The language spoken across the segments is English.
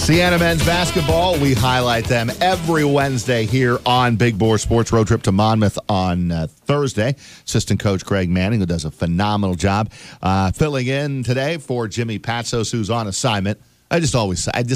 Siena men's basketball, we highlight them every Wednesday here on Big Boar Sports. Road trip to Monmouth on Thursday. Assistant coach Greg Manning, who does a phenomenal job, filling in today for Jimmy Patsos, who's on assignment. I just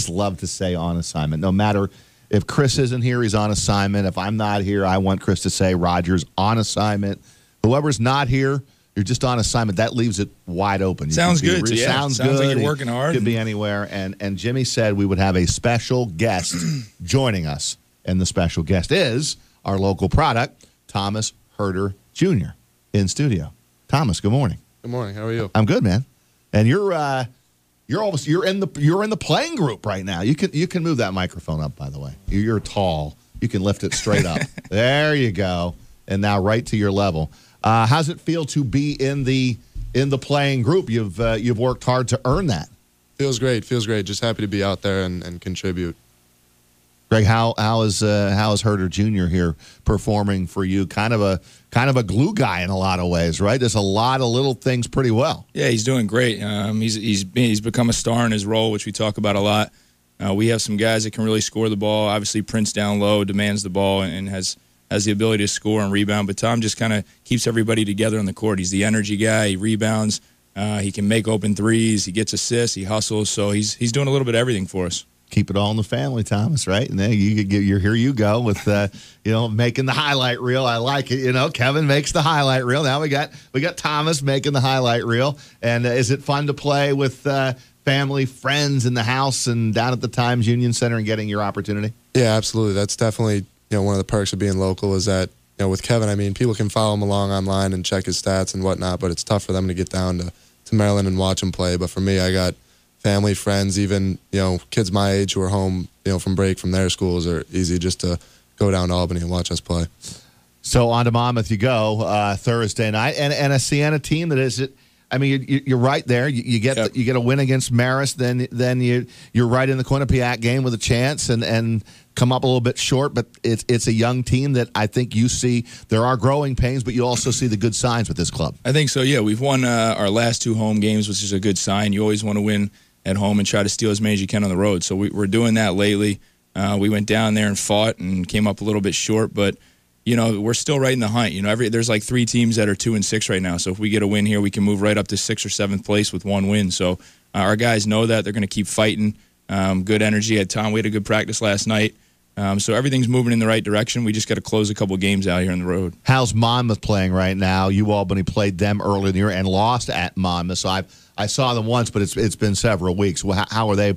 love to say on assignment. No matter if Chris isn't here, he's on assignment. If I'm not here, I want Chris to say Roger's on assignment. Whoever's not here, you're just on assignment. That leaves it wide open. Sounds good. Sounds good. Like you're working hard. Could be anywhere. And Jimmy said we would have a special guest joining us. And the special guest is our local product, Thomas Huerter Jr. in studio. Thomas, good morning. Good morning. How are you? I'm good, man. And you're in the playing group right now. You can move that microphone up, by the way. You're tall. You can lift it straight up. There you go. And now right to your level. How's it feel to be in the playing group? You've worked hard to earn that. Feels great. Just happy to be out there and contribute. Greg, how is Huerter Jr. here performing for you? Kind of a glue guy in a lot of ways, right? Does a lot of little things pretty well. Yeah, he's doing great. He's become a star in his role, which we talk about a lot. We have some guys that can really score the ball. Obviously, Prince down low demands the ball and has the ability to score and rebound, but Tom just kind of keeps everybody together on the court. He's the energy guy. He rebounds. He can make open threes. He gets assists. He hustles. So he's doing a little bit of everything for us. Keep it all in the family, Thomas, right? And then here you go with making the highlight reel. I like it. Kevin makes the highlight reel. Now we got Thomas making the highlight reel. And is it fun to play with family, friends in the house and down at the Times Union Center and getting your opportunity? Yeah, absolutely. That's definitely one of the perks of being local is that, with Kevin, I mean, people can follow him along online and check his stats and whatnot, but it's tough for them to get down to Maryland and watch him play. But for me, I got family, friends, even, kids my age who are home, from break from their schools are easy just to go down to Albany and watch us play. So on to Monmouth you go Thursday night. And a Siena team that is – I mean, you're right there. You get a win against Marist, then you're right in the Quinnipiac game with a chance and come up a little bit short. But it's a young team that I think you see there are growing pains, but you also see the good signs with this club. I think so. Yeah, we've won our last 2 home games, which is a good sign. You always want to win at home and try to steal as many as you can on the road. So we're doing that lately. We went down there and fought and came up a little bit short, but. We're still right in the hunt. There's like 3 teams that are 2-6 right now. So if we get a win here, we can move right up to 6th or 7th place with 1 win. So our guys know that. They're going to keep fighting. Good energy. We had a good practice last night. So everything's moving in the right direction. We just got to close a couple of games out here on the road. How's Monmouth playing right now? Albany played them earlier in the year and lost at Monmouth. So I saw them once, but it's been several weeks. How are they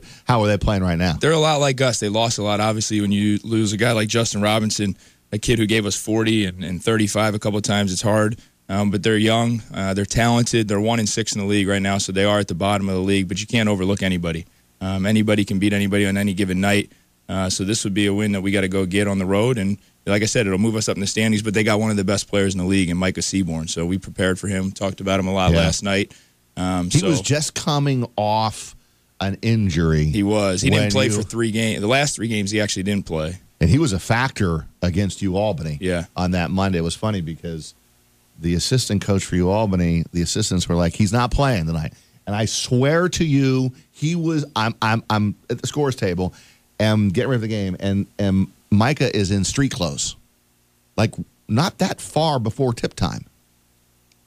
playing right now? They're a lot like us. They lost a lot. Obviously, when you lose a guy like Justin Robinson, a kid who gave us 40 and 35 a couple of times, it's hard. But they're young. They're talented. They're 1-6 in the league right now, so they are at the bottom of the league. But you can't overlook anybody. Anybody can beat anybody on any given night. So this would be a win that we got to go get on the road. And like I said, it'll move us up in the standings. But they got one of the best players in the league in Micah Seaborn. So we prepared for him, talked about him a lot last night. He was just coming off an injury. He was. He didn't play for 3 games. The last 3 games he actually didn't play. And he was a factor against Albany on that Monday. It was funny because the assistant coach for Albany, the assistants were like, he's not playing tonight. And I swear to you, he was. I'm at the scores table and getting ready for the game, and Micah is in street clothes, like not that far before tip time.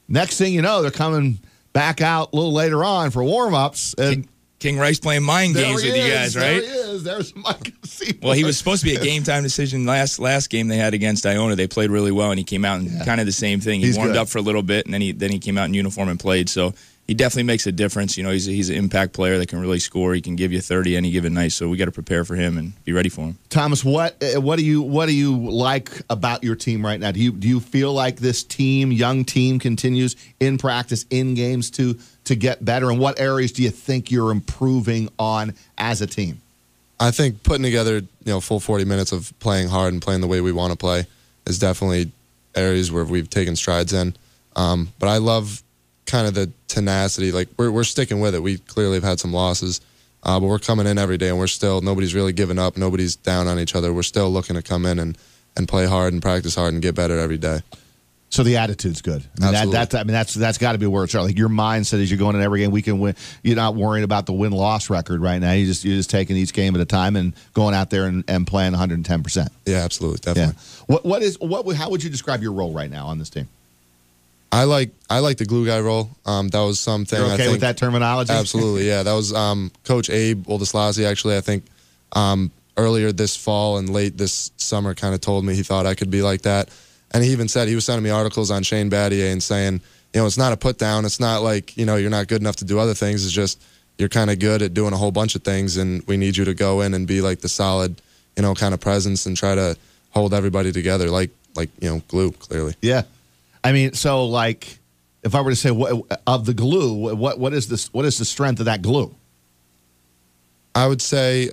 Next thing you know, they're coming back out a little later on for warm-ups. And King Rice playing mind games with you guys, right? There he is. There's Micah Seaborn. Well, he was supposed to be a game-time decision last game they had against Iona. They played really well, and he came out and kind of the same thing. He warmed up for a little bit, and then he came out in uniform and played. So he definitely makes a difference. He's an impact player that can really score. He can give you 30 any given night. So we got to prepare for him and be ready for him. Thomas, what do you like about your team right now? Do you feel like this young team, continues in practice, in games to get better? And what areas do you think you're improving on as a team? I think putting together, full 40 minutes of playing hard and playing the way we want to play is definitely areas where we've taken strides in. But I love kind of the tenacity. Like we're sticking with it. We clearly have had some losses, but we're coming in every day, and nobody's really giving up. Nobody's down on each other. We're still looking to come in and play hard and practice hard and get better every day. So the attitude's good. That's got to be where it's at. Like your mindset as you're going in every game, we can win. You're not worrying about the win-loss record right now. You're just taking each game at a time and going out there and playing 110%. Yeah, absolutely, definitely. Yeah. How would you describe your role right now on this team? I like the glue guy role. That was something. You're okay I think, with that terminology? Absolutely, yeah. That was Coach Abe Oldislasi, actually. I think earlier this fall and late this summer kind of told me he thought I could be like that. And he even said, he was sending me articles on Shane Battier and saying, it's not a put down. It's not like, you're not good enough to do other things. It's just you're kind of good at doing a whole bunch of things, and we need you to go in and be like the solid, kind of presence and try to hold everybody together like glue, clearly. Yeah. I mean, so like if I were to say what of the glue, what is the strength of that glue? I would say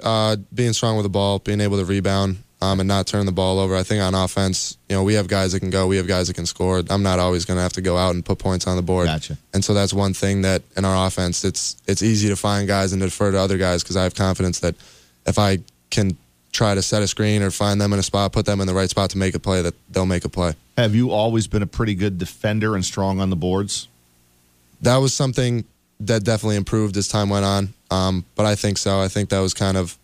being strong with the ball, being able to rebound, and not turn the ball over. I think on offense, we have guys that can go, we have guys that can score. I'm not always going to have to go out and put points on the board. Gotcha. And so that's one thing that in our offense, it's easy to find guys and defer to other guys because I have confidence that if I can try to set a screen or find them in a spot, put them in the right spot to make a play, that they'll make a play. Have you always been a pretty good defender and strong on the boards? That was something that definitely improved as time went on. But I think so. I think that was kind of,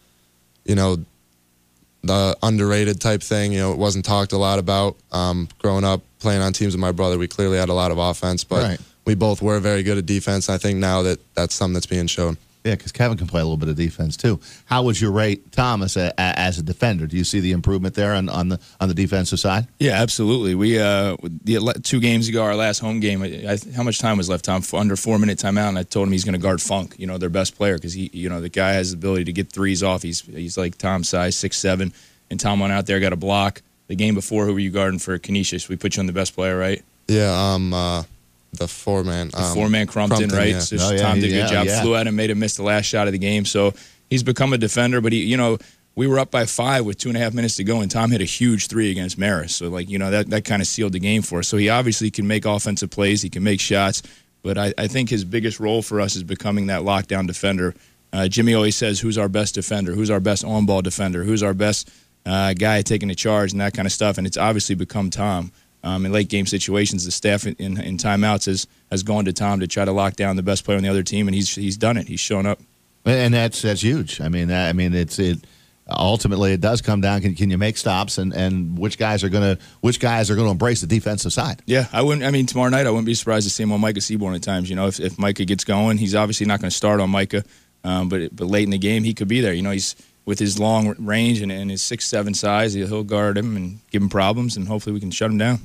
the underrated type thing. It wasn't talked a lot about. Growing up, playing on teams with my brother, we clearly had a lot of offense, but we both were very good at defense. And I think now that's something that's being shown. Yeah, because Kevin can play a little bit of defense too. How would you rate Thomas as a defender? Do you see the improvement there on the defensive side? Yeah, absolutely. We 2 games ago, our last home game. How much time was left, Tom? Under 4-minute timeout, and I told him he's going to guard Funk, their best player, because he, the guy has the ability to get threes off. He's like Tom's size, 6'7", and Tom went out there, got a block. The game before, who were you guarding for Canisius? We put you on the best player, right? Yeah, the four-man. Crumpton, right? Yeah. So Tom did a good job. Yeah. Flew at him, made him miss the last shot of the game. So he's become a defender. But we were up by 5 with 2.5 minutes to go, and Tom hit a huge 3 against Marist. So that kind of sealed the game for us. So he obviously can make offensive plays. He can make shots. But I think his biggest role for us is becoming that lockdown defender. Jimmy always says, "Who's our best defender? Who's our best on-ball defender? Who's our best guy taking the charge?" and that kind of stuff. And it's obviously become Tom. In late game situations, the staff in timeouts has gone to Tom to try to lock down the best player on the other team, and he's done it. He's shown up, and that's huge. It ultimately it does come down. Can you make stops, and which guys are going to embrace the defensive side? Yeah, tomorrow night I wouldn't be surprised to see him on Micah Seaborn at times. If Micah gets going, he's obviously not going to start on Micah, but late in the game he could be there. He's with his long range and his 6'7" size, he'll guard him and give him problems, and hopefully we can shut him down.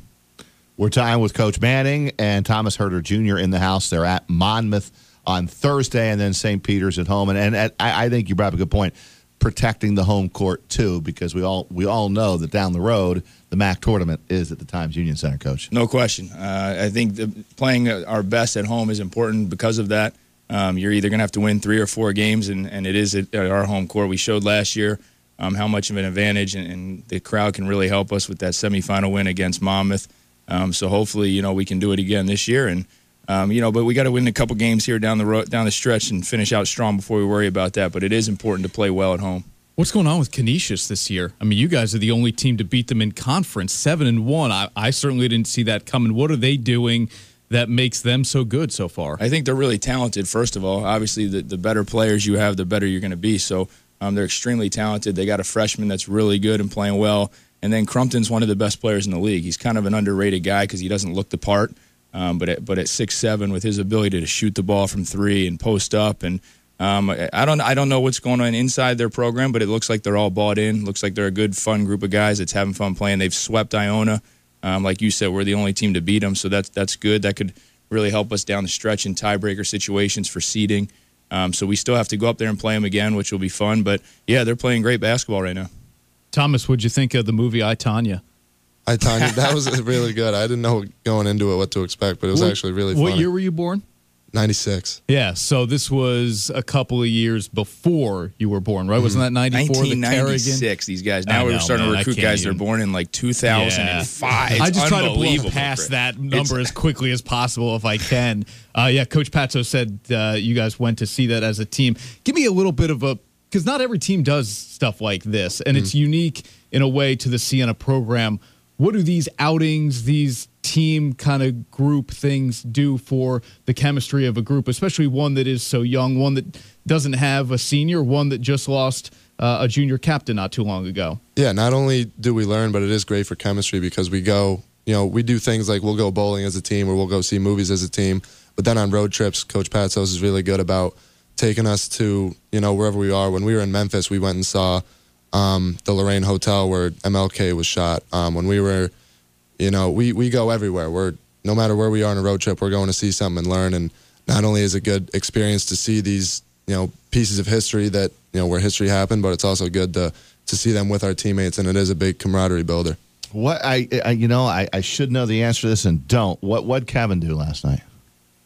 We're tying with Coach Manning and Thomas Huerter Jr. in the house. They're at Monmouth on Thursday, and then St. Peter's at home. And I think you brought up a good point, protecting the home court too, because we all know that down the road the MAC tournament is at the Times Union Center, Coach. No question. I think playing our best at home is important because of that. You're either going to have to win 3 or 4 games, and it is at our home court. We showed last year how much of an advantage, and the crowd can really help us with that semifinal win against Monmouth. So hopefully, we can do it again this year. And, but we got to win a couple games here down the stretch and finish out strong before we worry about that. But it is important to play well at home. What's going on with Canisius this year? You guys are the only team to beat them in conference, 7-1. I certainly didn't see that coming. What are they doing that makes them so good so far? I think they're really talented, first of all. Obviously, the better players you have, the better you're going to be. So they're extremely talented. They got a freshman that's really good and playing well. And then Crumpton's one of the best players in the league. He's kind of an underrated guy because he doesn't look the part. But at 6'7", with his ability to shoot the ball from 3 and post up, and I don't know what's going on inside their program, but it looks like they're all bought in. Looks like they're a good, fun group of guys that's having fun playing. They've swept Iona. Like you said, we're the only team to beat them, so that's good. That could really help us down the stretch in tiebreaker situations for seeding. So we still have to go up there and play them again, which will be fun. But, yeah, they're playing great basketball right now. Thomas, what'd you think of the movie I, Tonya? I, Tonya, that was really good. I didn't know going into it what to expect, but it was actually really funny. What year were you born? 96. Yeah, so this was a couple of years before you were born, right? Wasn't that 94? 1996, these guys. Now we're starting to recruit guys that are born in like 2005. Yeah. I just try to blow past that number as quickly as possible if I can. Coach Patso said you guys went to see that as a team. Give me a little bit of because not every team does stuff like this, and it's unique in a way to the Siena program. What do these outings, these team kind of group things do for the chemistry of a group, especially one that is so young, one that doesn't have a senior, one that just lost a junior captain not too long ago. Yeah, not only do we learn, but it is great for chemistry because we go, we do things like we'll go bowling as a team or we'll go see movies as a team. But then on road trips, Coach Patsos is really good about taking us to, wherever we are. When we were in Memphis, we went and saw the Lorraine Hotel where MLK was shot. When we were, we go everywhere. No matter where we are on a road trip, we're going to see something and learn. And not only is it a good experience to see these, pieces of history that, where history happened, but it's also good to see them with our teammates, and it is a big camaraderie builder. What I should know the answer to this and don't. What'd Kevin do last night?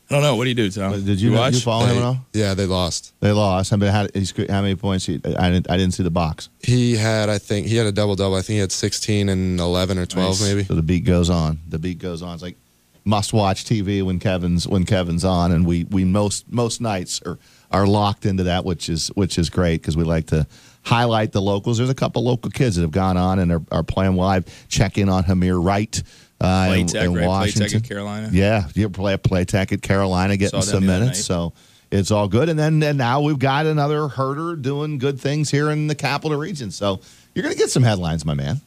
I don't know. What do you do, Tom? Did you watch? Did you follow him at all? Yeah, they lost. They lost. How many points? I didn't see the box. He had a double-double. I think he had 16 and 11 or 12 maybe. So the beat goes on. It's like must-watch TV when Kevin's on, and we most nights are locked into that, which is great because we like to highlight the locals. There's a couple local kids that have gone on and are playing live. Check in on Hamir Wright. In Washington. Playtech at Carolina. Yeah, you play Playtech at Carolina, getting some minutes, so it's all good. And now we've got another Huerter doing good things here in the Capital Region. So you're going to get some headlines, my man.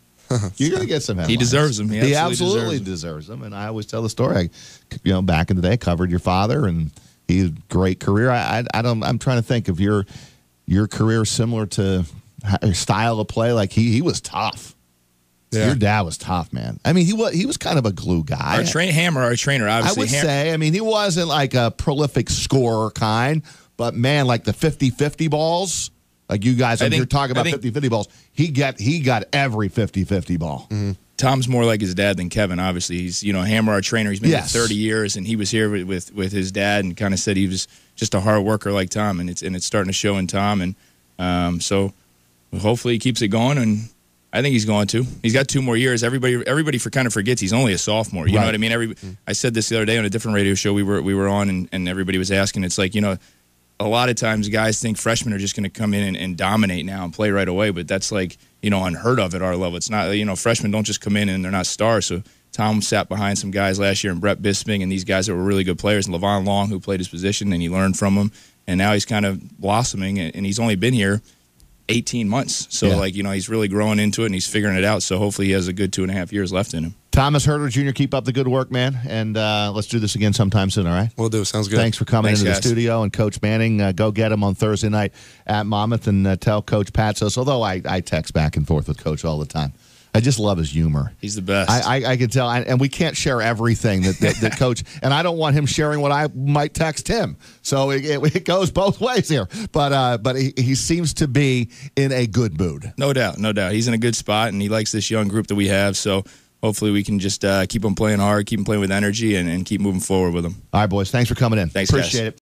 You're going to get some headlines. He deserves them. He absolutely deserves them. And I always tell the story. Back in the day, I covered your father, and he had a great career. I'm trying to think of your career similar to your style of play. Like he was tough. Yeah. Your dad was tough, man. I mean, he was kind of a glue guy. Our trainer, obviously. I would say, he wasn't like a prolific scorer kind, but man, like the 50-50 balls, like you guys, you're talking about 50-50 balls, he got every 50-50 ball. Mm-hmm. Tom's more like his dad than Kevin, obviously. He's, Hammer, our trainer. He's been here 30 years, and he was here with his dad and kind of said he was just a hard worker like Tom, and it's starting to show in Tom. And so hopefully he keeps it going, and I think he's going to. He's got 2 more years. Everybody kind of forgets he's only a sophomore. You know what I mean? I said this the other day on a different radio show we were on, and everybody was asking. It's like, a lot of times guys think freshmen are just going to come in and dominate now and play right away, but that's like, unheard of at our level. It's not, freshmen don't just come in and they're not stars. So Tom sat behind some guys last year, and Brett Bisping, and these guys that were really good players, and Levon Long, who played his position, and he learned from him. And now he's kind of blossoming, and he's only been here 18 months. So, he's really growing into it, and he's figuring it out. So hopefully he has a good 2.5 years left in him. Thomas Huerter Jr., keep up the good work, man. And let's do this again sometime soon, all right? We'll do. Sounds good. Thanks for coming into guys. the studio. And Coach Manning, go get him on Thursday night at Monmouth and tell Coach Patsos, although I text back and forth with Coach all the time. I just love his humor. He's the best. I can tell. And we can't share everything that Coach, and I don't want him sharing what I might text him. So it goes both ways here. But he seems to be in a good mood. No doubt. He's in a good spot, and he likes this young group that we have. So hopefully we can just keep him playing hard, keep him playing with energy, and keep moving forward with him. All right, boys. Thanks for coming in. Thanks, Appreciate guys. it.